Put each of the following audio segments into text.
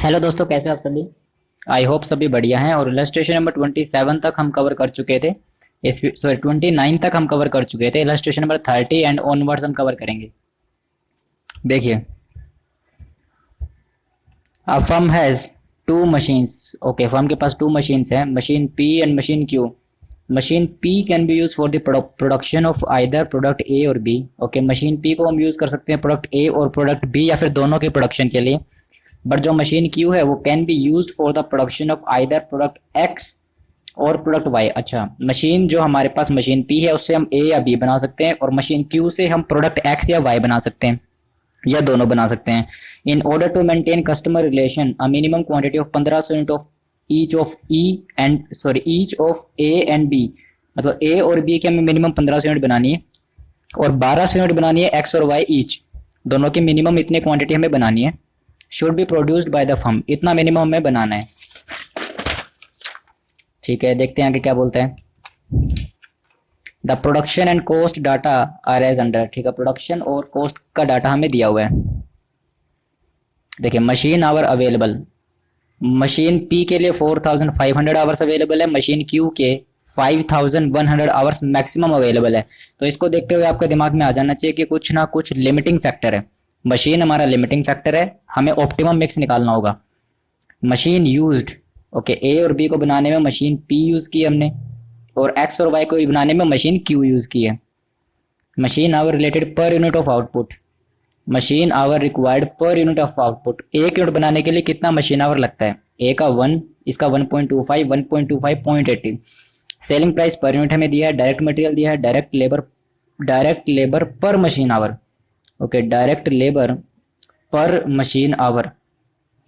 Hello दोस्तों, कैसे हैं आप सभी। आई होप सभी बढ़िया हैं। और इलस्ट्रेशन नंबर 27 तक हम कवर कर चुके थे। इस सॉरी 29 तक हम कवर कर चुके थे। इलस्ट्रेशन नंबर 30 एंड ऑनवर्ड्स हम कवर करेंगे। देखिए, a firm has two machines. Okay, firm के पास टू मशीन्स हैं, machine P and machine Q. Machine P can be use for the production of either product A और B. Okay, machine P को हम use कर सकते हैं product A और प्रोडक्ट बी या फिर दोनों के प्रोडक्शन के लिए। बट जो मशीन क्यू है वो can be use for the production of either product x और प्रोडक्ट वाई। अच्छा, मशीन जो हमारे पास मशीन पी है उससे हम ए या बी बना सकते हैं, और मशीन क्यू से हम प्रोडक्ट एक्स या वाई बना सकते हैं, या दोनों बना सकते हैं। In order to maintain customer relation a minimum quantity of 1500 unit of E and each of A and B. मतलब ए और बी की हमें मिनिमम 1500 यूनिट बनानी है, और 1200 यूनिट बनानी है एक्स और वाई ईच। दोनों की मिनिमम इतनी क्वांटिटी हमें बनानी है। Should be produced by the firm, इतना मिनिमम हमें बनाना है। ठीक है, देखते हैं आगे क्या बोलते हैं। The production and cost data are as under. ठीक है, प्रोडक्शन और कॉस्ट का डाटा हमें दिया हुआ है। देखिए, machine our available, machine P के लिए 4500 आवर्स अवेलेबल है, मशीन क्यू के 5100 आवर्स मैक्सिमम अवेलेबल है। तो इसको देखते हुए आपके दिमाग में आ जाना चाहिए कि कुछ ना कुछ लिमिटिंग फैक्टर है। मशीन हमारा लिमिटिंग फैक्टर है, हमें ऑप्टिमम मिक्स निकालना होगा। मशीन यूज्ड, ओके, ए और बी को बनाने में मशीन पी यूज की हमने, और एक्स और वाई को बनाने में मशीन क्यू यूज की है। Machine our related per unit of output, machine our required per unit of output. एक यूनिट बनाने के लिए कितना मशीन आवर लगता है, ए का 1, इसका 1.25, 1.25 0.80। सेलिंग प्राइस पर यूनिट हमें दिया है, डायरेक्ट मटेरियल दिया है, डायरेक्ट लेबर पर machine our. Okay, direct labour पर मशीन आवर,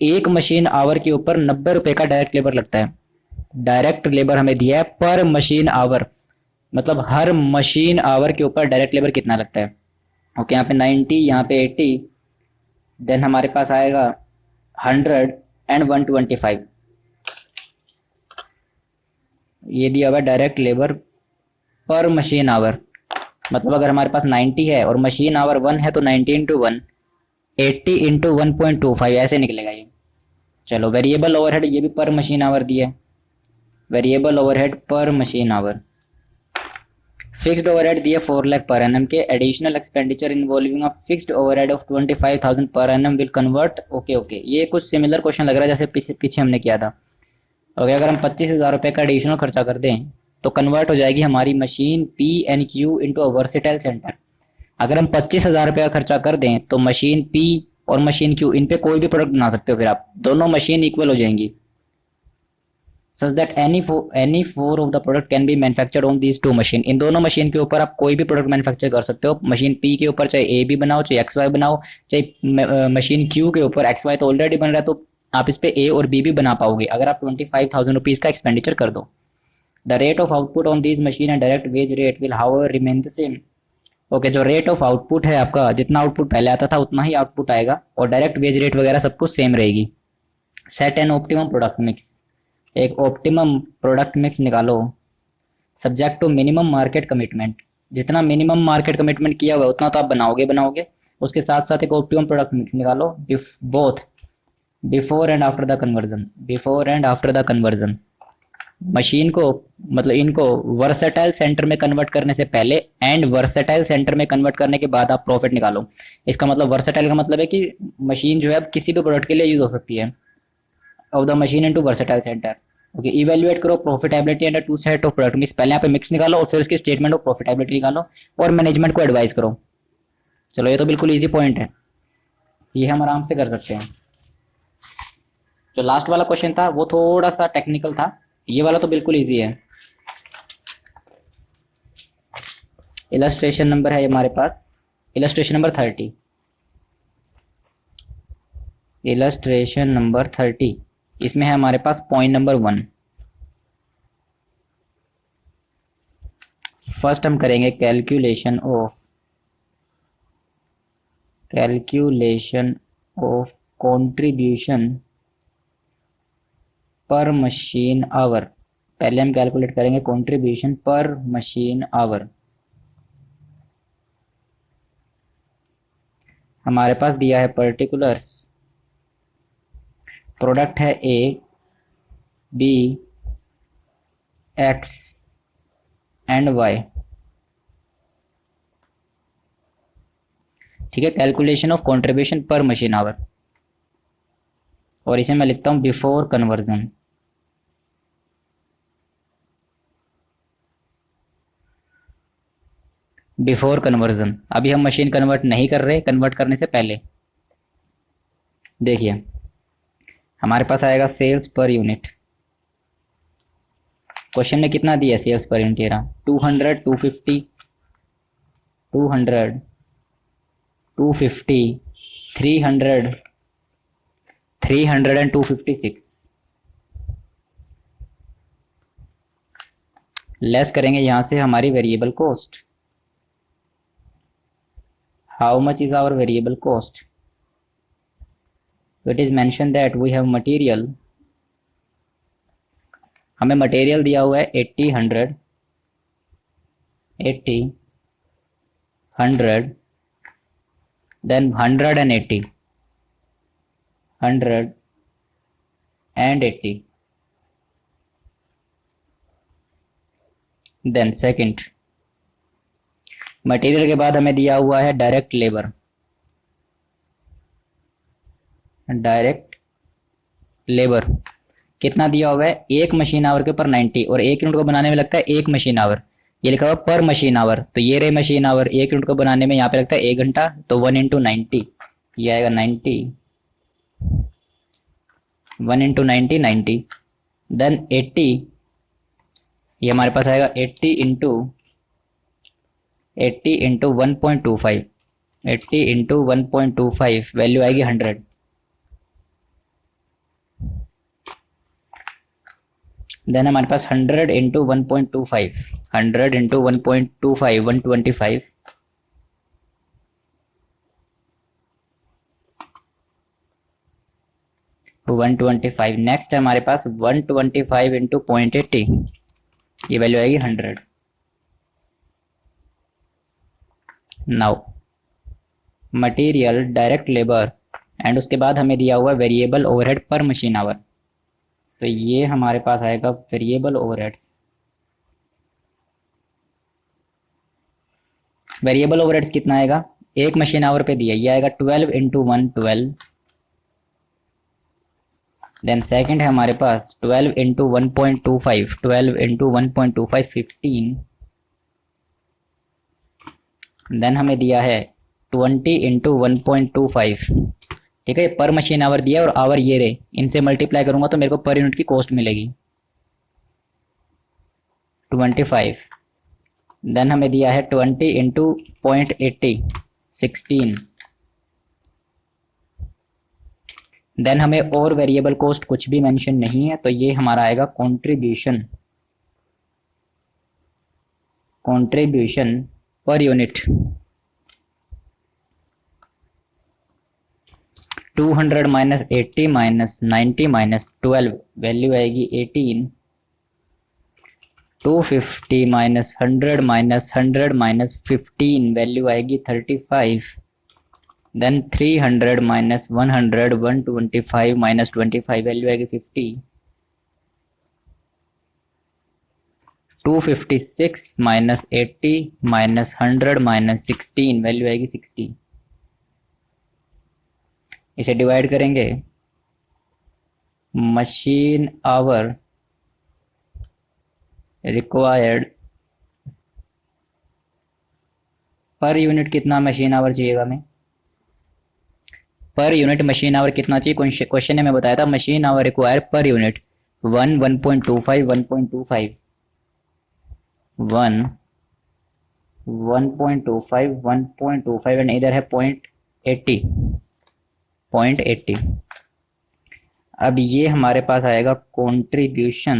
एक मशीन आवर के ऊपर 90 रुपए का डायरेक्ट लेबर लगता है। डायरेक्ट लेबर हमें दिया है पर मशीन आवर, मतलब हर मशीन आवर के ऊपर डायरेक्ट लेबर कितना लगता है। ओके, यहाँ पे 90, यहाँ पे 80, देन हमारे पास आएगा 100 एंड 125। ये दिया हुआ डायरेक्ट लेबर पर मशीन आवर। मतलब अगर हमारे पास 90 है और मशीन आवर 1 है तो 90 इंटू 1, 80 इंटू 1.25 ऐसे निकलेगा ये। चलो, वेरिएबल ओवरहेड ये भी पर मशीन आवर दिया है, वेरिएबल ओवरहेड पर मशीन आवर। फिक्स्ड ओवरहेड दिए 4 लाख पर एनम के, additional expenditure involving a fixed overhead of 25,000 per annum will convert. Okay okay, ये कुछ सिमिलर क्वेश्चन लग रहा है जैसे पीछे पीछे हमने किया था। ओके, अगर हम 25,000 रुपये का एडिशनल खर्चा कर दें तो कन्वर्ट हो जाएगी हमारी machine P and Q into a versatile centre. अगर हम 25,000 रुपये का खर्चा कर दें तो मशीन पी और मशीन क्यू, इन पे कोई भी प्रोडक्ट बना सकते हो, फिर आप दोनों मशीन इक्वल हो जाएंगी। Such that any four of the product can be manufactured on these two machine. इन दोनों मशीन के ऊपर आप कोई भी प्रोडक्ट मैन्युफैक्चर कर सकते हो। मशीन पी के ऊपर चाहे ए बी बनाओ, चाहे एक्स वाई बनाओ, चाहे मशीन क्यू के ऊपर एक्स वाई तो ऑलरेडी बन रहा है, तो आप इस पे ए और बी भी बना पाओगे अगर आप 25,000 रुपीज का एक्सपेंडिचर कर दो। The rate of output on these machine and direct wage rate will however remain the same. Okay, जो रेट ऑफ आउटपुट है आपका, जितना आउटपुट पहले आता था उतना ही आउटपुट आएगा, और डायरेक्ट वेज रेट वगैरह सब कुछ सेम रहेगी। Set an optimum product mix, एक ऑप्टिमम प्रोडक्ट मिक्स निकालो subject to minimum market commitment. जितना मिनिमम मार्केट कमिटमेंट किया हुआ है उतना तो आप बनाओगे बनाओगे। उसके साथ साथ एक ऑप्टिमम प्रोडक्ट मिक्स निकालो both before and after the conversion, before and after the conversion. Machine को, मतलब इनको वर्सेटाइल सेंटर में कन्वर्ट करने से पहले एंड वर्सेटाइल सेंटर में कन्वर्ट करने के बाद आप प्रॉफिट निकालो। इसका मतलब वर्सेटाइल का मतलब है कि मशीन जो है अब किसी भी प्रोडक्ट के लिए यूज हो सकती है। Of the machine into versatile centre. Okay, evaluate करो profitability and two set of product mix. पहले यहाँ पे मिक्स निकालो और फिर उसकी स्टेटमेंट ऑफ प्रॉफिटेबिलिटी निकालो, और मैनेजमेंट को एडवाइस करो। चलो, ये तो बिल्कुल इजी पॉइंट है, ये हम आराम से कर सकते हैं। जो लास्ट वाला क्वेश्चन था वो थोड़ा सा टेक्निकल था, ये वाला तो बिल्कुल इजी है। इलस्ट्रेशन नंबर है हमारे पास, इलस्ट्रेशन नंबर 30। इलस्ट्रेशन नंबर 30, इसमें है हमारे पास पॉइंट नंबर 1। फर्स्ट हम करेंगे calculation of contribution per machine our. पहले हम कैलकुलेट करेंगे कंट्रीब्यूशन पर मशीन आवर। हमारे पास दिया है पर्टिकुलर्स प्रोडक्ट है A B X and Y. ठीक है, calculation of contribution per machine hour, और इसे मैं लिखता हूं बिफोर कन्वर्जन। बिफोर कन्वर्जन, अभी हम मशीन कन्वर्ट नहीं कर रहे, कन्वर्ट करने से पहले। देखिए हमारे पास आएगा सेल्स पर यूनिट। क्वेश्चन में कितना दिया सेल्स पर यूनिट, ये रहा 200, 250, 200, 250, 300, 300 एंड 256। लेस करेंगे यहां से हमारी variable cost. How much is our variable cost? It is mention that we have material, हमें मटेरियल दिया हुआ है 80, 100, 80, 100, then 180, 100 and 80। Then second, material के बाद हमें दिया हुआ है डायरेक्ट लेबर। डायरेक्ट लेबर कितना दिया हुआ है, एक मशीन आवर के ऊपर 90, और एक यूनिट को बनाने में लगता है एक मशीन आवर। ये लिखा हुआ पर मशीन आवर, तो ये रहे मशीन आवर, एक यूनिट को बनाने में यहाँ पे लगता है 1 घंटा, तो 1 इंटू 90, ये आएगा 90, 1 इंटू 90, 90। देन 80, ये हमारे पास आएगा 80 इंटू 1.25, 80 इंटू 1.25, वैल्यू आएगी 100। देन हमारे पास 100 इंटू 1.25, 100 इंटू 1.25, 125, तो 125। नेक्स्ट है हमारे पास 125 इंटू 0.80, ये वैल्यू आएगी 100। Now material, direct labour and उसके बाद हमें दिया हुआ वेरिएबल ओवरहेड पर मशीन आवर, तो ये हमारे पास आएगा वेरिएबल ओवरहेड्स। वेरिएबल ओवरहेड्स कितना आएगा, एक मशीन आवर पे दिया, ये आएगा 12 इंटू 1, 12। देन सेकंड है हमारे पास 12 इंटू 1.25, 12 इंटू 1.25, 15। देन हमें दिया है 20 इंटू 1.25। ठीक है, पर मशीन आवर दिया और आवर ये रहे, इनसे मल्टीप्लाई करूंगा तो मेरे को पर यूनिट की कॉस्ट मिलेगी 25। देन हमें दिया है 20 इंटू 0.80, 16। देन हमें और वेरिएबल कॉस्ट कुछ भी मेंशन नहीं है, तो ये हमारा आएगा contribution, contribution per unit. 200 minus 80 minus 90 minus 12, value आएगी 18। 250 माइनस 100 माइनस 100 माइनस 15, वैल्यू आएगी 35। देन 300 माइनस 100, 125 माइनस 25, वैल्यू आएगी 50। 256 माइनस 80 माइनस 100 माइनस 16, वैल्यू आएगी 60। इसे डिवाइड करेंगे, machine our required per unit कितना मशीन आवर चाहिएगा हमें, पर यूनिट मशीन आवर कितना चाहिए, क्वेश्चन ने मैं बताया था machine our require per unit 1, 1.25, 1.25, 1, 1.25, 1.25 and इधर है 0.80, 0.80। अब ये हमारे पास आएगा contribution,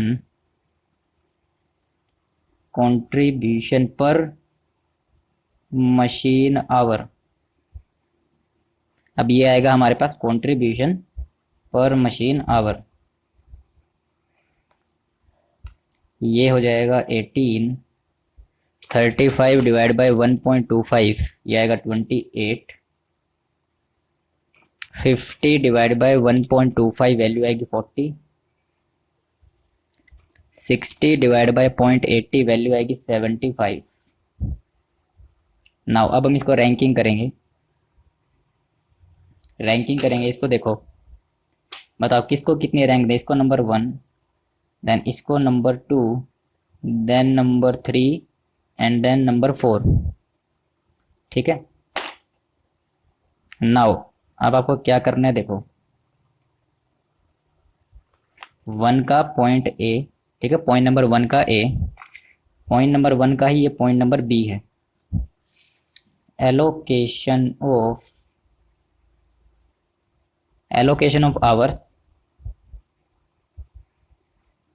contribution per machine our. अब ये आएगा हमारे पास कंट्रीब्यूशन पर मशीन आवर, ये हो जाएगा 18, 35 डिवाइड बाय 1.25, ये आएगा 28, 50 डिवाइड बाय 1.25 वैल्यू आएगी 40। 60 डिवाइड बाय 0.80 वैल्यू आएगी 75। नाउ अब हम इसको रैंकिंग करेंगे। इसको देखो, बताओ किसको कितनी रैंक दें। इसको नंबर 1, देन इसको number 2, then number 3 and then number 4। ठीक है। नाउ अब आपको क्या करना है, देखो 1 का पॉइंट ए, ठीक है, पॉइंट नंबर 1 का ए, पॉइंट नंबर 1 का ही ये पॉइंट नंबर बी है। Allocation of hours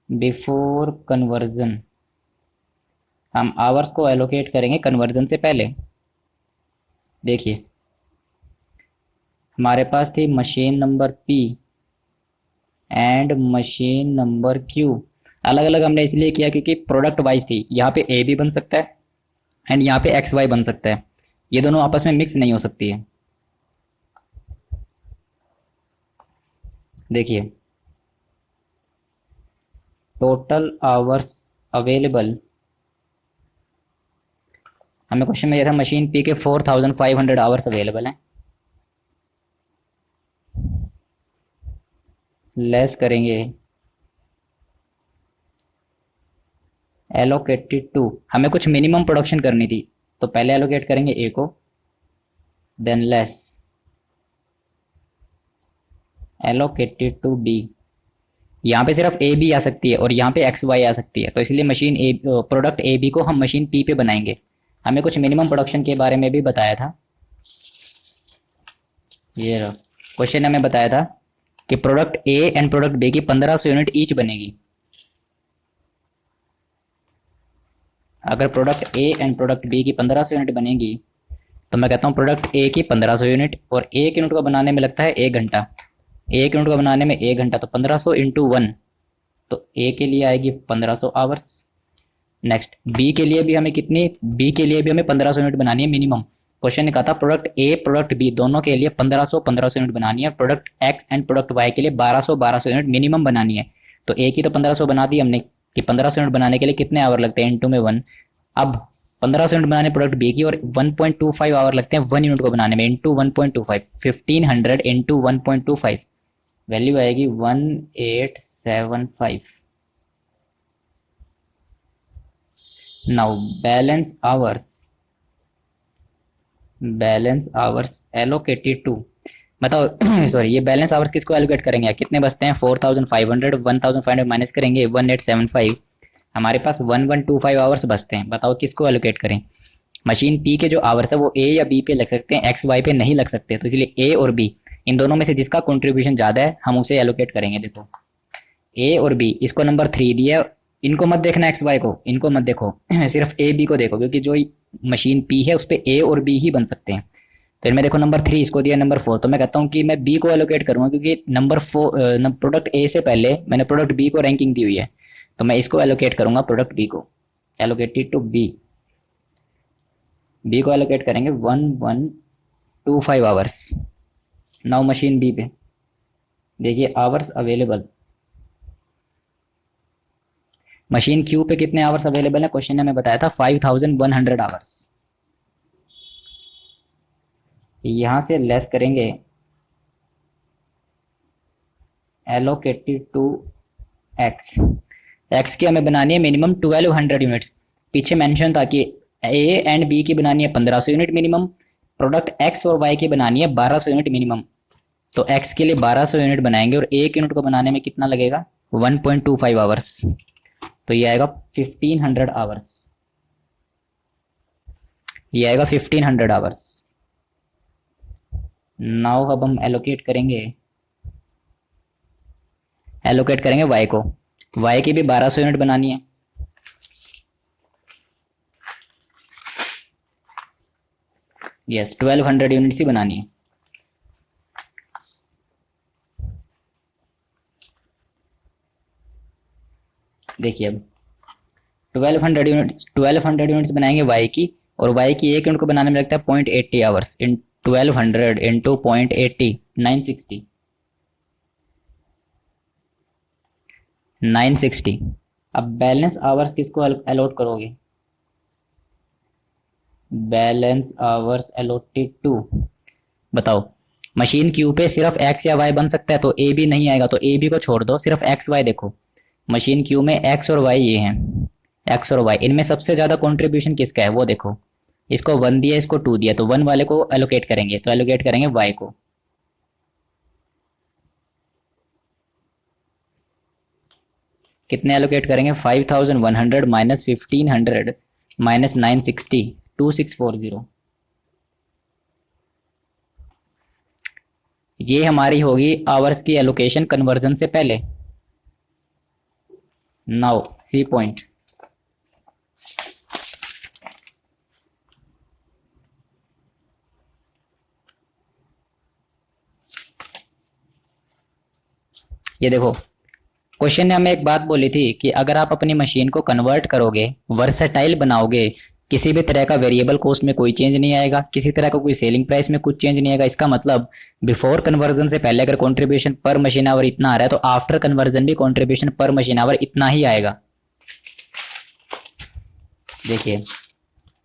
before conversion. हम आवर्स को एलोकेट करेंगे कन्वर्जन से पहले। देखिए हमारे पास थी machine number P and machine number Q. अलग अलग हमने इसलिए किया क्योंकि प्रोडक्ट वाइज थी। यहाँ पे ए भी बन सकता है एंड यहाँ पे एक्स वाई बन सकता है। ये दोनों आपस में मिक्स नहीं हो सकती है। देखिए टोटल आवर्स अवेलेबल, हमें क्वेश्चन में दिया था मशीन पी के 4500 आवर्स अवेलेबल हैं। लेस करेंगे एलोकेटेड टू, हमें कुछ मिनिमम प्रोडक्शन करनी थी तो पहले एलोकेट करेंगे ए को, then less allocated to B. यहाँ पे सिर्फ ए बी आ सकती है और यहाँ पे एक्स वाई आ सकती है, तो इसलिए machine A, product A B को हम मशीन पी पे बनाएंगे। हमें कुछ मिनिमम प्रोडक्शन के बारे में भी बताया था। ये क्वेश्चन हमें बताया था कि product A and product B की 1500 यूनिट ईच बनेगी। अगर product A and product B की 1500 यूनिट बनेगी तो मैं कहता हूँ प्रोडक्ट ए की 1500 यूनिट, और एक यूनिट को बनाने में लगता है 1 घंटा। एक यूनिट को बनाने में 1 घंटा, तो 1500 इंटू 1, तो ए के लिए आएगी 1500 आवर्स। नेक्स्ट बी के लिए भी हमें कितनी, बी के लिए भी हमें 1500 यूनिट बनानी है मिनिमम। क्वेश्चन ने कहा था प्रोडक्ट ए प्रोडक्ट बी दोनों के लिए 1500 यूनिट बनानी है। Product X and product Y के लिए 1200 यूनिट मिनिमम बनानी है। तो ए की तो 1500 बना दी हमने कि 1500 यूनिट बनाने के लिए कितने आवर लगते हैं, इंटू में 1। अब 1500 यूनिट बनाने प्रोडक्ट बी की, और 1.25 आवर लगते हैं 1 यूनिट को बनाने में, इंटू 1.25, 1500 इंटू 1.25, वैल्यू आएगी 1875। Now balance hours allocated to, बताओ सॉरी, ये बैलेंस आवर्स किसको एलोकेट करेंगे, कितने बचते हैं 4500, 1500 माइनस करेंगे 1875, हमारे पास 1125 आवर्स बचते हैं। बताओ किसको एलोकेट करें। मशीन पी के जो आवर्स है वो ए या बी पे लग सकते हैं, एक्स वाई पे नहीं लग सकते, तो इसलिए ए और बी इन दोनों में से जिसका कंट्रीब्यूशन ज़्यादा है हम उसे एलोकेट करेंगे। देखो ए और बी, इसको नंबर 3 दिया, इनको मत देखना एक्स वाई को, इनको मत देखो सिर्फ ए बी को देखो, क्योंकि जो मशीन पी है उस पर ए और बी ही बन सकते हैं। तो इनमें देखो नंबर 3 इसको दिया, नंबर 4, तो मैं कहता हूँ कि मैं बी को एलोकेट करूँगा, क्योंकि नंबर 4 प्रोडक्ट ए से पहले मैंने प्रोडक्ट बी को रैंकिंग दी हुई है, तो मैं इसको एलोकेट करूँगा, प्रोडक्ट बी को, एलोकेटेड टू बी। बी को एलोकेट करेंगे 1125 आवर्स। नाउ मशीन बी पे देखिए आवर्स अवेलेबल, मशीन क्यू पे कितने आवर्स अवेलेबल है, क्वेश्चन ने हमें बताया था 5100 आवर्स। यहां से लेस करेंगे एलोकेटेड टू एक्स, एक्स की हमें बनानी है मिनिमम 1200 यूनिट्स। पीछे मेंशन था कि ए एंड बी की बनानी है 1500 यूनिट मिनिमम, प्रोडक्ट एक्स और वाई की बनानी है 1200 यूनिट मिनिमम। तो एक्स के लिए 1200 यूनिट बनाएंगे और एक यूनिट को बनाने में कितना लगेगा 1.25 आवर्स, तो ये आएगा 1500 आवर्स, ये आएगा 1500 आवर्स। नाउ अब हम एलोकेट करेंगे वाई को, वाई की भी 1200 यूनिट बनानी है। यस 1200 यूनिट्स ही बनानी है। देखिए अब 1200 यूनिट्स बनाएंगे वाई की, और वाई की एक यूनिट को बनाने में लगता है 0.80 आवर्स। इन 1200 इंटू 0.80 960, 960। अब बैलेंस आवर्स किसको अलॉट करोगे? बैलेंस आवर्स अलॉटेड टू, बताओ। मशीन क्यू पे सिर्फ एक्स या वाई बन सकता है, तो ए बी नहीं आएगा, तो ए बी को छोड़ दो, सिर्फ एक्स वाई देखो। मशीन क्यू में एक्स और वाई ये हैं, एक्स और वाई, इनमें सबसे ज्यादा कंट्रीब्यूशन किसका है वो देखो। इसको 1 दिया, इसको 2 दिया, तो 1 वाले को एलोकेट करेंगे, तो एलोकेट करेंगे वाई को। कितने एलोकेट करेंगे? 5100 माइनस 1500 माइनस 960, 2640। ये हमारी होगी आवर्स की एलोकेशन कन्वर्जन से पहले। नाउ सी पॉइंट, ये देखो, क्वेश्चन ने हमें एक बात बोली थी कि अगर आप अपनी मशीन को कन्वर्ट करोगे, वर्सेटाइल बनाओगे, किसी भी तरह का वेरिएबल कॉस्ट में कोई चेंज नहीं आएगा, किसी तरह का कोई सेलिंग प्राइस में कुछ चेंज नहीं आएगा। इसका मतलब बिफोर कन्वर्जन से पहले अगर कंट्रीब्यूशन पर मशीन आवर इतना आ रहा है, तो आफ्टर कन्वर्जन भी कंट्रीब्यूशन पर मशीन आवर इतना ही आएगा। देखिए,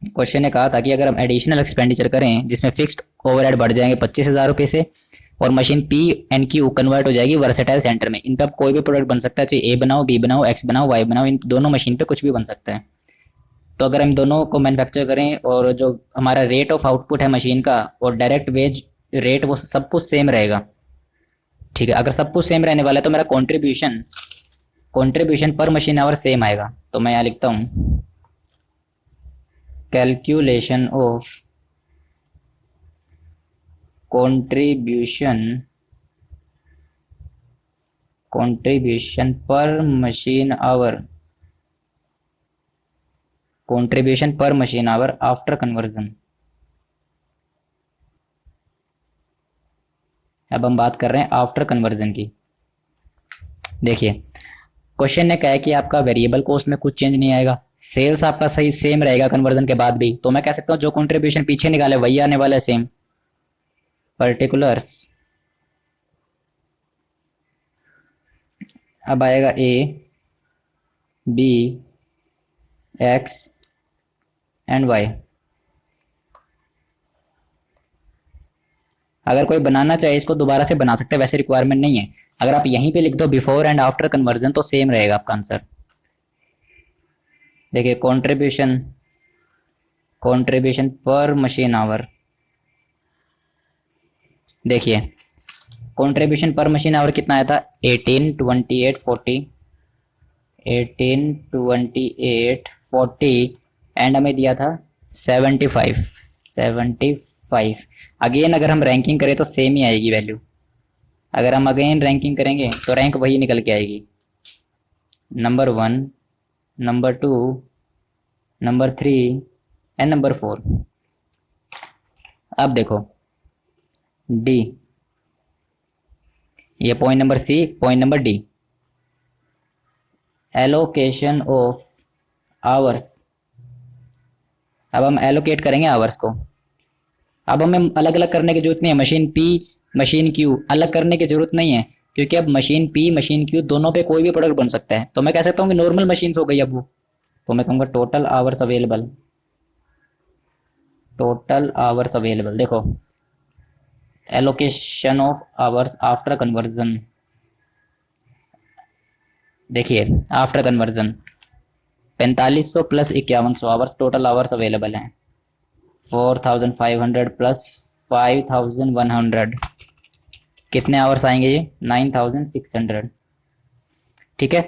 क्वेश्चन ने कहा था कि अगर हम एडिशनल एक्सपेंडिचर करें जिसमें फिक्स्ड ओवरहेड बढ़ जाएंगे 25,000 रुपये से, और machine P and Q convert हो जाएगी वर्सेटाइल सेंटर में, इन पर कोई भी प्रोडक्ट बन सकता है, चाहे ए बनाओ, बी बनाओ, एक्स बनाओ, वाई बनाओ, इन दोनों मशीन पे कुछ भी बन सकता है। तो अगर हम दोनों को मैन्युफैक्चर करें और जो हमारा रेट ऑफ आउटपुट है मशीन का और डायरेक्ट वेज रेट, वो सब कुछ सेम रहेगा। ठीक है, अगर सब कुछ सेम रहने वाला है तो मेरा कॉन्ट्रीब्यूशन कॉन्ट्रीब्यूशन पर मशीन आवर सेम आएगा। तो मैं यहाँ लिखता हूँ calculation of contribution per machine hour, contribution per machine hour after conversion. अब हम बात कर रहे हैं आफ्टर कन्वर्जन की। देखिए, क्वेश्चन ने कहा है कि आपका वेरिएबल कॉस्ट में कुछ चेंज नहीं आएगा, सेल्स आपका सही सेम रहेगा कन्वर्जन के बाद भी, तो मैं कह सकता हूँ जो कंट्रीब्यूशन पीछे निकाले वही आने वाला है सेम। पर्टिकुलर्स, अब आएगा A B X and Y. अगर कोई बनाना चाहे इसको दोबारा से बना सकते हैं, वैसे रिक्वायरमेंट नहीं है। अगर आप यहीं पे लिख दो बिफोर एंड आफ्टर कन्वर्जन तो सेम रहेगा आपका आंसर। देखिए, कंट्रीब्यूशन पर मशीन आवर, देखिए कंट्रीब्यूशन पर मशीन आवर कितना आया था? 18, 28, 40, 18, 28, 40 एंड हमें दिया था 75। अगेन अगर हम रैंकिंग करें तो सेम ही आएगी वैल्यू। अगर हम अगेन रैंकिंग करेंगे तो रैंक वही निकल के आएगी, number 1, number 2, number 3 and number 4। अब देखो डी, ये point number C, point number D, allocation of hours. अब हम एलोकेट करेंगे आवर्स को। अब हमें अलग अलग करने की जरूरत नहीं है, मशीन पी मशीन क्यू अलग करने की जरूरत नहीं है, क्योंकि अब मशीन पी मशीन क्यू दोनों पे कोई भी प्रोडक्ट बन सकता है। तो मैं कह सकता हूँ कि नॉर्मल मशीन हो गई अब वो। तो मैं कहूँगा total hours available, total hours available. देखो, allocation of hours after conversion, देखिए after conversion 4500 plus 5100 hours, total hours available हैं 4500 प्लस 5100, कितने आवर्स आएंगे? ये 9600। ठीक है,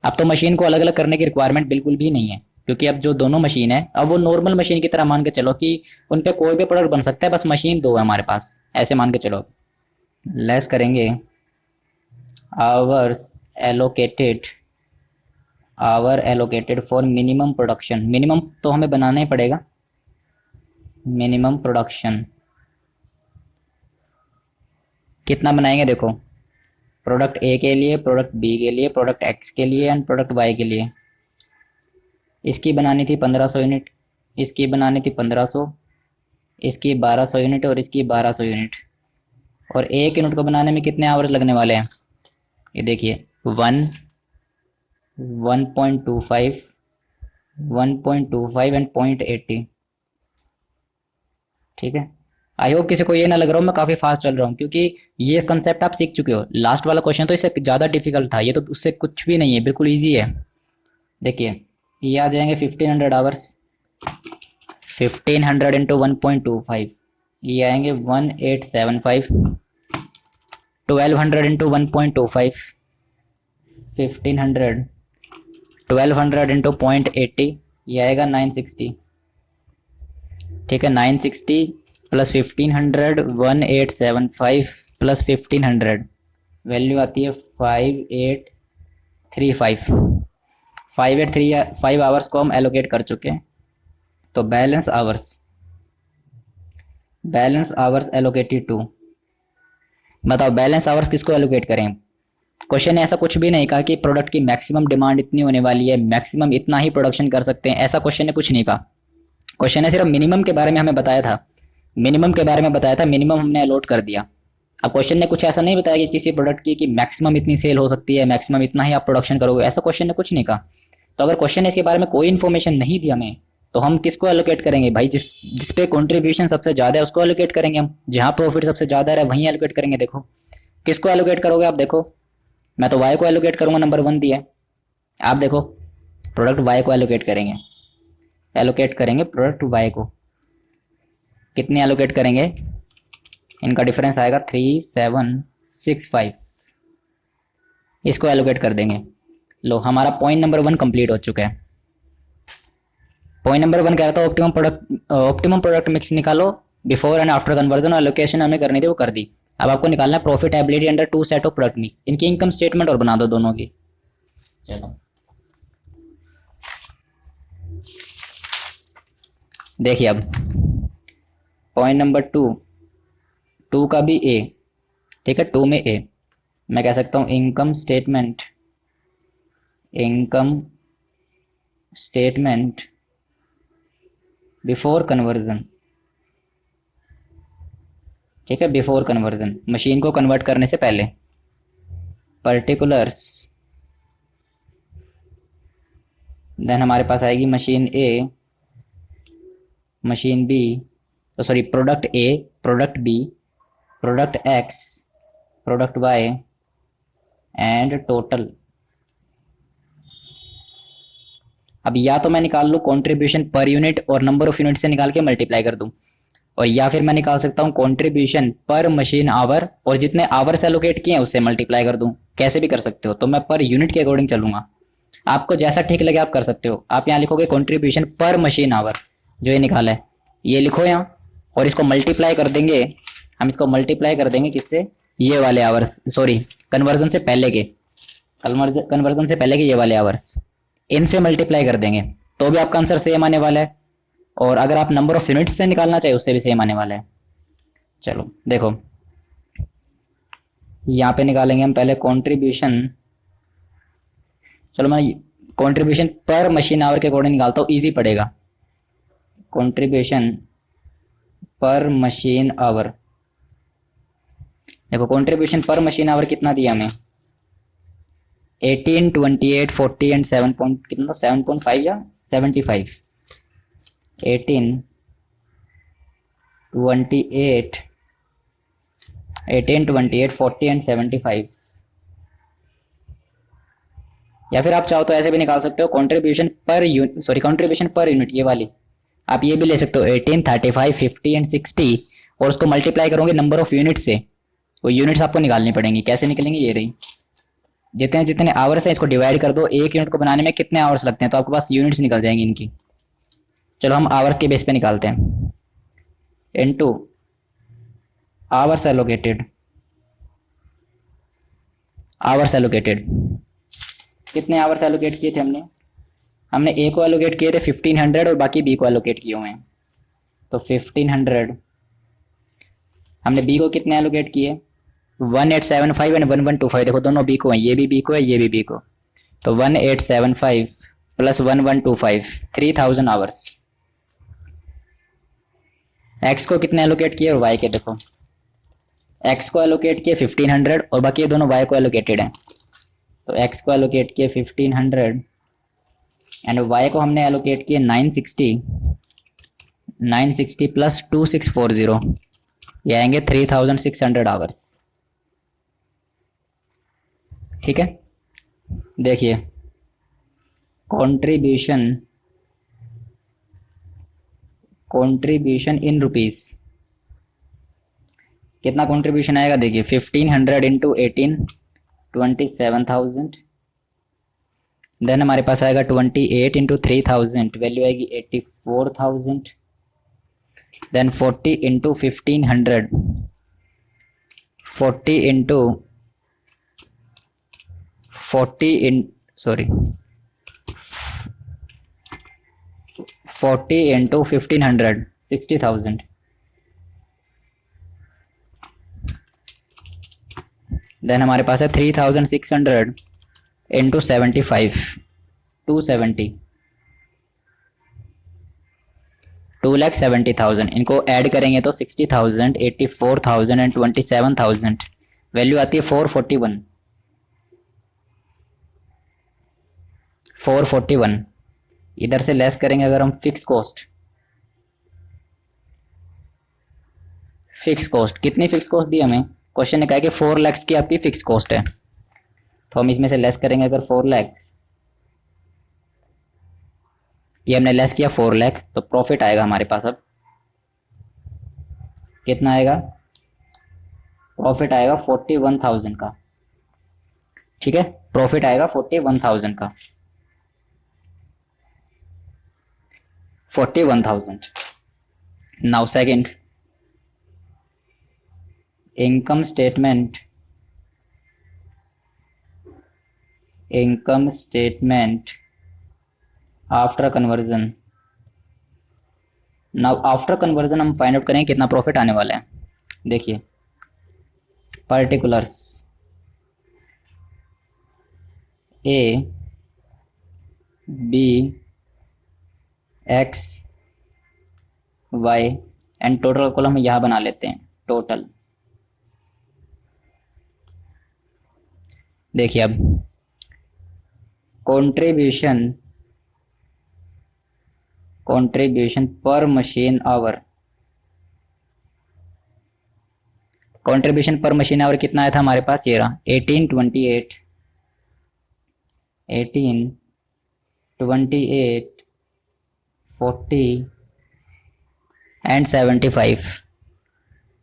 अब तो मशीन को अलग अलग करने की रिक्वायरमेंट बिल्कुल भी नहीं है, क्योंकि अब जो दोनों मशीन है अब वो नॉर्मल मशीन की तरह मान के चलो कि उन पे कोई भी प्रोडक्ट बन सकता है, बस मशीन दो है हमारे पास, ऐसे मान के चलो। लेस करेंगे hours allocated, hour allocated for minimum production, minimum तो हमें बनाना ही पड़ेगा, मिनिमम प्रोडक्शन कितना बनाएंगे? देखो, प्रोडक्ट ए के लिए, प्रोडक्ट बी के लिए, प्रोडक्ट एक्स के लिए एंड प्रोडक्ट वाई के लिए। इसकी बनानी थी 1500 यूनिट, इसकी बनानी थी 1500, इसकी 1200 यूनिट और इसकी 1200 यूनिट। और 1 यूनिट को बनाने में कितने आवर्स लगने वाले हैं? ये देखिए 1.25 1.25 एंड 0.80। ठीक है, आई होप किसी को ये ना लग रहा हो मैं काफ़ी फास्ट चल रहा हूँ, क्योंकि ये कंसेप्ट आप सीख चुके हो। लास्ट वाला क्वेश्चन तो इससे ज़्यादा डिफिकल्ट था, ये तो उससे कुछ भी नहीं है, बिल्कुल ईजी है। देखिए ये आ जाएंगे 1500 आवर्स, 1500 इंटू 1.25, ये आएंगे 1875। 1200 इंटू 1.25, 1500। 1200 इंटू 0.80, ये आएगा 960। ठीक है, 960 प्लस 1500, 1875 प्लस 1500, वैल्यू आती है 5835। 5 आवर्स को हम एलोकेट कर चुके हैं। तो बैलेंस आवर्स एलोकेटेड टू, बताओ बैलेंस आवर्स किसको एलोकेट करें? क्वेश्चन ने ऐसा कुछ भी नहीं कहा कि प्रोडक्ट की मैक्सिमम डिमांड इतनी होने वाली है, मैक्सिमम इतना ही प्रोडक्शन कर सकते हैं, ऐसा क्वेश्चन ने कुछ नहीं कहा। क्वेश्चन ने सिर्फ मिनिमम के बारे में हमें बताया था, मिनिमम हमने अलॉट कर दिया। अब क्वेश्चन ने कुछ ऐसा नहीं बताया कि किसी प्रोडक्ट की कि मैक्सिमम इतनी सेल हो सकती है, मैक्सिमम इतना ही आप प्रोडक्शन करोगे, ऐसा क्वेश्चन ने कुछ नहीं कहा। तो अगर क्वेश्चन ने इसके बारे में कोई इन्फॉर्मेशन नहीं दी हमें, तो हम किसको एलोकेट करेंगे भाई? जिस पे कंट्रीब्यूशन सबसे ज़्यादा है उसको एलोकेट करेंगे हम, जहाँ प्रॉफिट सबसे ज़्यादा है वहीं एलोकेट करेंगे। देखो किसको एलोकेट करोगे आप? देखो मैं तो वाई को एलोकेट करूंगा, नंबर 1 दिया है। आप देखो प्रोडक्ट वाई को एलोकेट करेंगे प्रोडक्ट वाई को। कितने एलोकेट करेंगे? इनका डिफरेंस आएगा 3765, इसको एलोकेट कर देंगे। लो हमारा पॉइंट नंबर 1 कंप्लीट हो चुका है। पॉइंट नंबर 1 कह रहा था ऑप्टिमम प्रोडक्ट मिक्स निकालो बिफोर एंड आफ्टर कन्वर्जन, और एलोकेशन हमें करनी थी वो कर दी। अब आपको निकालना है profitability under 2 set of product mix. इनकी इनकम स्टेटमेंट और बना दो दोनों की। चलो देखिए अब पॉइंट नंबर 2 का भी ए, ठीक है 2 में ए, मैं कह सकता हूं इनकम स्टेटमेंट बिफोर कन्वर्जन। ठीक है, बिफोर कन्वर्जन, मशीन को कन्वर्ट करने से पहले। पर्टिकुलर्स, देन हमारे पास आएगी मशीन ए, मशीन बी, तो sorry product A, product B, product X, product Y and total. अब या तो मैं निकाल लूँ कॉन्ट्रीब्यूशन पर यूनिट और नंबर ऑफ यूनिट से निकाल के मल्टीप्लाई कर दूं, और या फिर मैं निकाल सकता हूँ कॉन्ट्रीब्यूशन पर मशीन आवर और जितने आवर्स एलोकेट किए हैं उससे मल्टीप्लाई कर दूं। कैसे भी कर सकते हो, तो मैं पर यूनिट के अकॉर्डिंग चलूंगा। आपको जैसा ठीक लगे आप कर सकते हो। आप यहाँ लिखोगे कॉन्ट्रीब्यूशन पर मशीन आवर, जो ये निकाला है ये लिखो यहाँ, और इसको मल्टीप्लाई कर देंगे। हम इसको मल्टीप्लाई कर देंगे किससे? ये वाले आवर्स, सॉरी कन्वर्जन से पहले के, ये वाले आवर्स, इनसे मल्टीप्लाई कर देंगे तो भी आपका आंसर सेम आने वाला है। और अगर आप नंबर ऑफ यूनिट्स से निकालना चाहिए उससे भी सेम आने वाला है। चलो देखो यहाँ पे निकालेंगे हम पहले कंट्रीब्यूशन। चलो मैं कंट्रीब्यूशन पर मशीन आवर के अकॉर्डिंग निकालता हूँ, इजी पड़ेगा। कंट्रीब्यूशन पर मशीन आवर, देखो कंट्रीब्यूशन पर मशीन आवर कितना दिया हमें? 18, 28, 40 एंड 7 पॉइंट कितना, 7.5 या 75। 18, 28, 40 एंड 75। या फिर आप चाहो तो ऐसे भी निकाल सकते हो कंट्रीब्यूशन पर यूनिट, ये वाली आप ये भी ले सकते हो 18, 35, 50 एंड 60, और उसको मल्टीप्लाई करोगे नंबर ऑफ यूनिट से। वो यूनिट्स आपको निकालनी पड़ेंगी। कैसे निकलेंगे? ये रही, जितने जितने आवर्स हैं इसको डिवाइड कर दो, 1 यूनिट को बनाने में कितने आवर्स लगते हैं, तो आपके पास यूनिट्स निकल जाएंगी इनकी। चलो हम आवर्स के बेस पे निकालते हैं। इनटू आवर्स एलोकेटेड, कितने आवर्स एलोकेट किए थे हमने ए को एलोकेट किए थे 1500 और बाकी बी को एलोकेट किए हुए हैं। तो 1500 हमने बी को कितने एलोकेट किए? 1875 एंड 1125। देखो दोनों बी को हैं, ये भी बी को है, ये भी बी को। तो 1875 प्लस 1125, 3000 आवर्स। एक्स को कितने एलोकेट किए और वाई के देखो, एक्स को एलोकेट किए 1500 और बाकी ये दोनों वाई को एलोकेटेड हैं। तो एक्स को एलोकेट किए 1500 एंड वाई को हमने एलोकेट किए 960। 960 प्लस 2640, ये आएंगे 3600 आवर्स। ठीक है, देखिए कंट्रीब्यूशन इन रुपीस कितना कंट्रीब्यूशन आएगा, देखिए 1500 इंटू 18 27,000। देन हमारे पास आएगा 28 इंटू 3000, वैल्यू आएगी 84,000। Then 40 into 1500, 40 into 40 into 1500, 60,000। Then हमारे पास है 3600 इंटू 75, 270, 2,70,000। इनको ऐड करेंगे तो 60,000, 84,000 एंड 27,000, वैल्यू आती है 441। 441 इधर से लेस करेंगे अगर हम फिक्स कॉस्ट कितनी फिक्स कॉस्ट दी हमें, क्वेश्चन ने कहा कि 4 लाख की आपकी फिक्स कॉस्ट है, तो हम इसमें से लेस करेंगे अगर 4 लाख, ये हमने लेस किया 4 लाख, तो प्रॉफिट आएगा हमारे पास अब कितना आएगा, प्रॉफिट आएगा 41,000 का। ठीक है, प्रॉफिट आएगा 41,000 का, 41,000। Now second, income statement after conversion. Now after conversion हम फाइंड आउट करेंगे कितना प्रॉफिट आने वाला है। देखिए particulars A B X Y and total column यहां बना लेते हैं टोटल। देखिए अब contribution per machine hour, contribution per machine hour कितना आया था हमारे पास, ये रहा 1828 40 and 75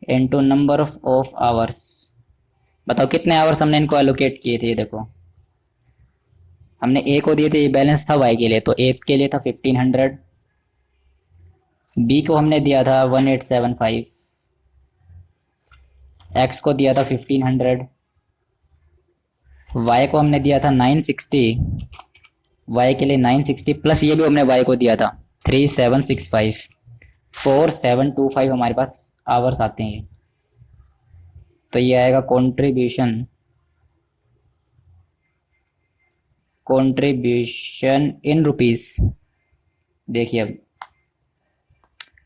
into number of hours. बताओ कितने आवर्स हमने इनको एलोकेट किए थे। ये देखो हमने ए को दिए थे, ये बैलेंस था वाई के लिए, तो ए के लिए था 1500, बी को हमने दिया था 1875, एक्स को दिया था 1500, वाई को हमने दिया था 960, वाई के लिए 960 प्लस ये भी हमने वाई को दिया था 3765, 4725 हमारे पास आवर्स आते हैं। तो ये आएगा कंट्रीब्यूशन इन रुपीस। देखिए अब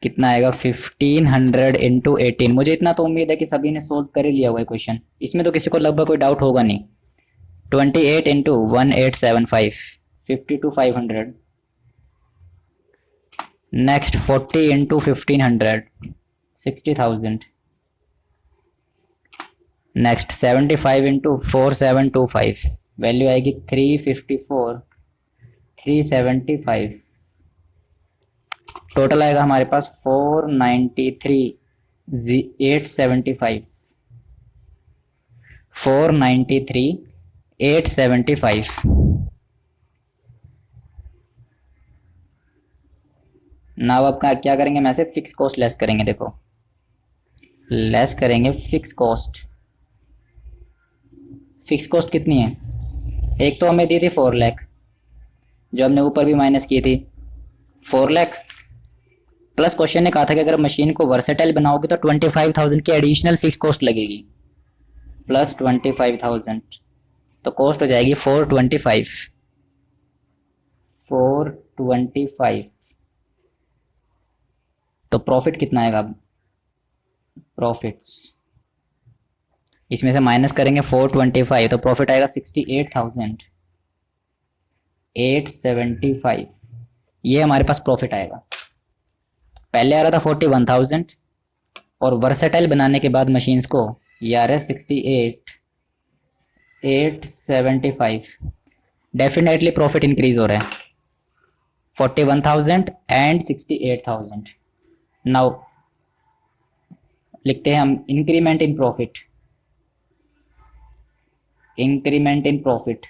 कितना आएगा 1500 इंटू 18। मुझे इतना तो उम्मीद है कि सभी ने सोल्व कर ही लिया हुआ है क्वेश्चन, इसमें तो किसी को लगभग कोई डाउट होगा नहीं। 28 into 1875, 52,500। Next 40 into 1500, 60,000। Next 75 into 4725, value आएगी 354, 375। टोटल आएगा हमारे पास 493,875, 493,875। नाउ अब क्या करेंगे, मैं से फिक्स कॉस्ट लेस करेंगे। देखो लेस करेंगे फिक्स कॉस्ट कितनी है, एक तो हमें दी थी 4 लाख, जो हमने ऊपर भी माइनस की थी 4 लाख, प्लस क्वेश्चन ने कहा था कि अगर मशीन को वर्सेटाइल बनाओगे तो 25,000 की एडिशनल फिक्स कॉस्ट लगेगी, प्लस 25,000, तो कॉस्ट हो जाएगी 425। तो प्रॉफिट कितना आएगा, प्रॉफिट्स इसमें से माइनस करेंगे 425 तो प्रॉफिट आएगा 68,875। ये हमारे पास प्रॉफिट आएगा। पहले आ रहा था 41,000 और वर्सेटाइल बनाने के बाद मशीन्स को ये आ रहा है 68,875। डेफिनेटली प्रॉफिट इंक्रीज हो रहा है 41,000 एंड 68,000। नाउ लिखते हैं हम increment in profit. Increment in profit,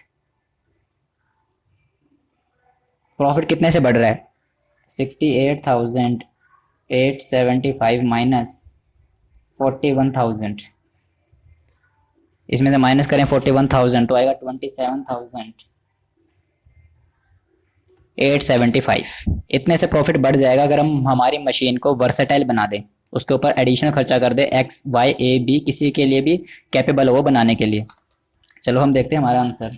profit कितने से बढ़ रहा है? 68,875 माइनस 41,000। इसमें से माइनस करें 41,000 तो आएगा 27,875। इतने से प्रॉफिट बढ़ जाएगा अगर हम हमारी मशीन को वर्सेटाइल बना दें, उसके ऊपर एडिशनल खर्चा कर दें, एक्स वाई ए बी किसी के लिए भी कैपेबल हो बनाने के लिए। चलो हम देखते हैं हमारा आंसर।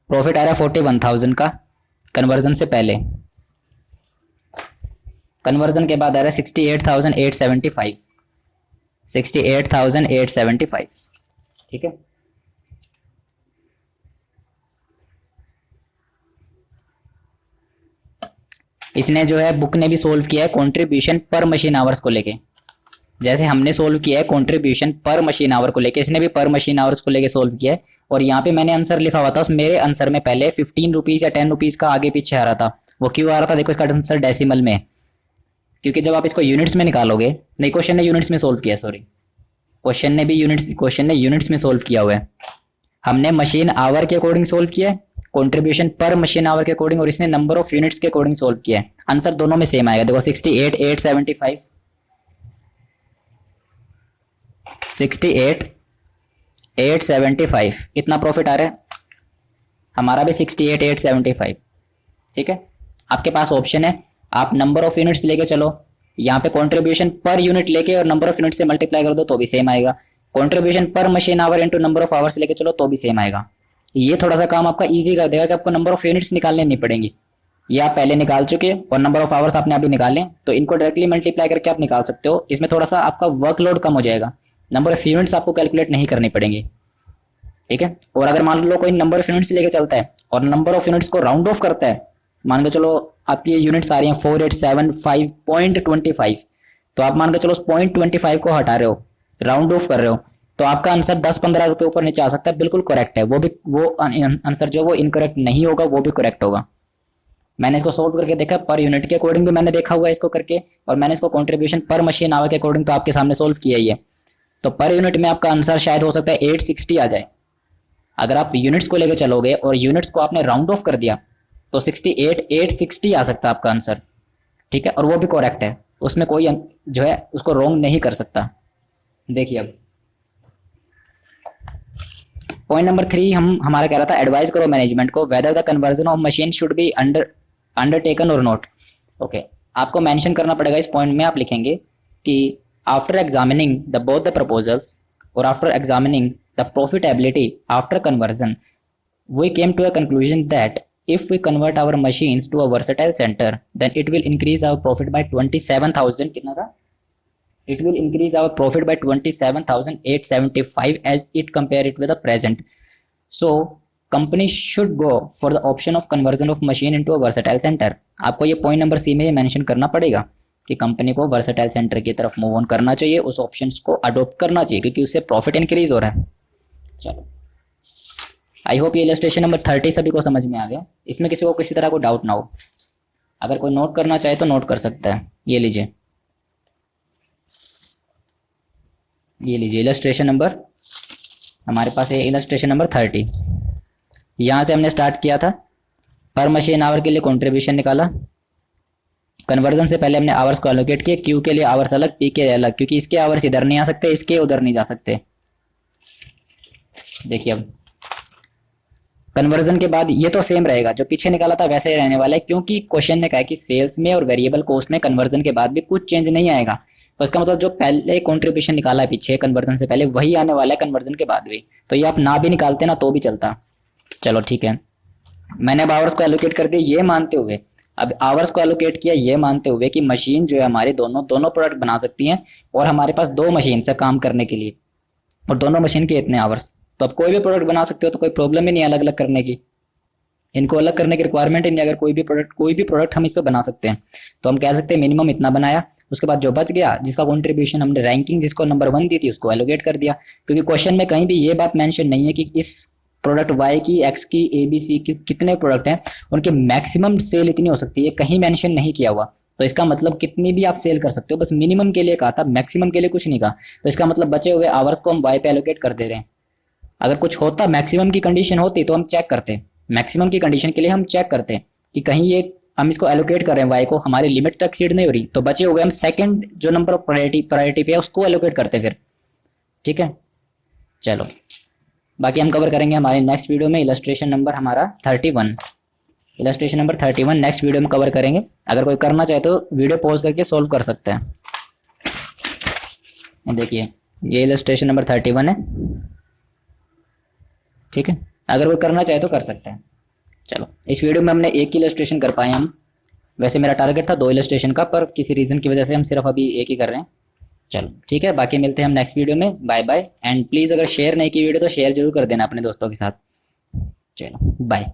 प्रॉफिट आ रहा है 41,000 का कन्वर्जन से पहले, कन्वर्जन के बाद आ रहा है 68,875। 68,875, ठीक है। इसने जो है बुक ने भी सोल्व किया है कंट्रीब्यूशन पर मशीन आवर्स को लेके, जैसे हमने सोल्व किया है कंट्रीब्यूशन पर मशीन आवर को लेके, इसने भी पर मशीन आवर्स को लेके सोल्व किया है। और यहाँ पे मैंने आंसर लिखा हुआ था, उस मेरे आंसर में पहले 15 रुपीज़ या 10 रुपीज़ का आगे पीछे आ रहा था। वो क्यों आ रहा था? देखो इसका आंसर डेसिमल में, क्योंकि जब आप इसको यूनिट्स में निकालोगे, नहीं क्वेश्चन ने यूनिट्स में सोल्व किया, सॉरी क्वेश्चन ने यूनिट्स में सोल्व किया हुआ है। हमने मशीन आवर के अकॉर्डिंग सोल्व किया है, कंट्रीब्यूशन पर मशीन आवर के अकॉर्डिंग, और इसने नंबर ऑफ यूनिट्स के अकॉर्डिंग सोल्व किया है। आंसर दोनों में सेम आएगा। देखो 68,875, 68,875 इतना प्रॉफिट आ रहा है। हमारा भी 68,875, ठीक है। आपके पास ऑप्शन है, आप नंबर ऑफ यूनिट्स लेके चलो, यहाँ पे कंट्रीब्यूशन पर यूनिट लेके और नंबर ऑफ यूनिट से मल्टीप्लाई कर दो तो भी सेम आएगा। Contribution per machine our into number of hours लेके चलो तो भी सेम आएगा। ये थोड़ा सा काम आपका इजी कर देगा कि आपको नंबर ऑफ यूनिट्स निकालने नहीं पड़ेंगी, ये आप पहले निकाल चुके हैं, और नंबर ऑफ आवर्स आपने अभी निकाले तो इनको डायरेक्टली मल्टीप्लाई करके आप निकाल सकते हो। इसमें थोड़ा सा आपका वर्कलोड कम हो जाएगा, नंबर ऑफ यूनिट्स आपको कैलकुलेट नहीं करनी पड़ेंगी, ठीक है। और अगर मान लो कोई नंबर ऑफ यूनिट्स लेके चलता है और नंबर ऑफ यूनिट्स को राउंड ऑफ करता है, मान के चलो आपकी यूनिट्स आ रही हैं 4875.25, तो आप मान के चलो उस 0.25 को हटा रहे हो, राउंड ऑफ कर रहे हो, तो आपका आंसर 10-15 रुपए ऊपर नीचे आ सकता है। बिल्कुल करेक्ट है, वो आंसर जो वो इनकरेक्ट नहीं होगा, वो भी करेक्ट होगा। मैंने इसको सोल्व करके देखा, पर यूनिट के अकॉर्डिंग भी मैंने देखा हुआ है इसको करके, और मैंने इसको कंट्रीब्यूशन पर मशीन आवर के अकॉर्डिंग तो आपके सामने सोल्व किया ही है। तो पर यूनिट में आपका आंसर शायद हो सकता है 860 आ जाए। अगर आप यूनिट्स को लेकर चलोगे और यूनिट्स को आपने राउंड ऑफ कर दिया तो 68,860 आ सकता है आपका आंसर, ठीक है। और वो भी करेक्ट है, उसमें कोई जो है उसको रॉन्ग नहीं कर सकता। देखिए अब पॉइंट नंबर 3 हमारा कह रहा था, एडवाइस करो मैनेजमेंट को whether the conversion of machine should be undertaken और नॉट। ओके, आपको मेंशन करना पड़ेगा इस पॉइंट में। आप लिखेंगे कि after examining the both the proposals और after examining the profitability after conversion we came to a conclusion that if we convert our machines to a versatile center then it will increase our profit by 27,000 कितना था? It will increase our profit by 27,875 as it compare it with the present. So company should go for the option of conversion of machine into a versatile center. आपको ये point number सी में mention करना पड़ेगा कि company को versatile centre की तरफ move on करना चाहिए, उस ऑप्शंस को अडोप्ट करना चाहिए क्योंकि उससे प्रॉफिट इंक्रीज हो रहा है। चलो, आई होप ये इलस्ट्रेशन नंबर 30 सभी को समझ में आ गया। इसमें किसी को किसी तरह को डाउट ना हो, अगर कोई नोट करना चाहे तो नोट कर सकता है। ये लीजिए इलस्ट्रेशन नंबर हमारे पास है, इलस्ट्रेशन नंबर 30। यहाँ से हमने स्टार्ट किया था, पर मशीन आवर के लिए कंट्रीब्यूशन निकाला, कन्वर्जन से पहले हमने आवर्स को एलोकेट किए, क्यू के लिए आवर्स अलग, पी के अलग, क्योंकि इसके आवर्स इधर नहीं आ सकते, इसके उधर नहीं जा सकते। देखिए अब कन्वर्जन के बाद ये तो सेम रहेगा, जो पीछे निकाला था वैसे ही रहने वाला है, क्योंकि क्वेश्चन ने कहा कि सेल्स में और वेरिएबल कॉस्ट में कन्वर्जन के बाद भी कुछ चेंज नहीं आएगा। तो इसका मतलब जो पहले कंट्रीब्यूशन निकाला है पीछे कन्वर्जन से पहले वही आने वाला है कन्वर्जन के बाद भी। तो ये आप ना भी निकालते ना तो भी चलता। चलो ठीक है, मैंने अब आवर्स को एलोकेट कर दिया, ये मानते हुए अब आवर्स को एलोकेट किया ये मानते हुए कि मशीन जो है हमारी दोनों दोनों प्रोडक्ट बना सकती हैं, और हमारे पास दो मशीन से काम करने के लिए, और दोनों मशीन के इतने आवर्स, तो अब कोई भी प्रोडक्ट बना सकते हो, तो कोई प्रॉब्लम ही नहीं है अलग अलग करने की, इनको अलग करने की रिक्वायरमेंट ही नहीं। अगर कोई भी प्रोडक्ट हम इस पर बना सकते हैं, तो हम कह सकते हैं मिनिमम इतना बनाया, उसके बाद जो बच गया जिसका कंट्रीब्यूशन हमने रैंकिंग जिसको नंबर 1 दी थी उसको एलोकेट कर दिया। क्योंकि क्वेश्चन में कहीं भी ये बात मेंशन नहीं है कि इस प्रोडक्ट वाई की, एक्स की, ए बी सी की कितने प्रोडक्ट हैं, उनके मैक्सिमम सेल इतनी हो सकती है, कहीं मेंशन नहीं किया हुआ। तो इसका मतलब कितनी भी आप सेल कर सकते हो, बस मिनिमम के लिए कहा था, मैक्सिमम के लिए कुछ नहीं कहा। तो इसका मतलब बचे हुए आवर्स को हम वाई पे एलोकेट कर दे रहे हैं। अगर कुछ होता, मैक्सिमम की कंडीशन होती, तो हम चेक करते, मैक्सिमम की कंडीशन के लिए हम चेक करते कि कहीं ये हम इसको एलोकेट कर रहे हैं वाई को, हमारी लिमिट तक एक्सीड नहीं हो रही, तो बचे हुए हम सेकंड जो नंबर ऑफ प्रायोरिटी पे है उसको एलोकेट करते फिर। ठीक है, चलो बाकी हम कवर करेंगे हमारे नेक्स्ट वीडियो में। इलस्ट्रेशन नंबर हमारा 31, इलस्ट्रेशन नंबर 31 नेक्स्ट वीडियो में कवर करेंगे। अगर कोई करना चाहे तो वीडियो पॉज करके सोल्व कर सकते हैं। देखिए ये इलस्ट्रेशन नंबर 31 है। ठीक है, अगर वो करना चाहे तो कर सकते हैं। चलो इस वीडियो में हमने एक ही इलस्ट्रेशन कर पाए हम, वैसे मेरा टारगेट था 2 इलस्ट्रेशन का, पर किसी रीज़न की वजह से हम सिर्फ अभी एक ही कर रहे हैं। चलो ठीक है, बाकी मिलते हैं हम नेक्स्ट वीडियो में। बाय बाय, एंड प्लीज़ अगर शेयर नहीं की वीडियो तो शेयर जरूर कर देना अपने दोस्तों के साथ। चलो बाय।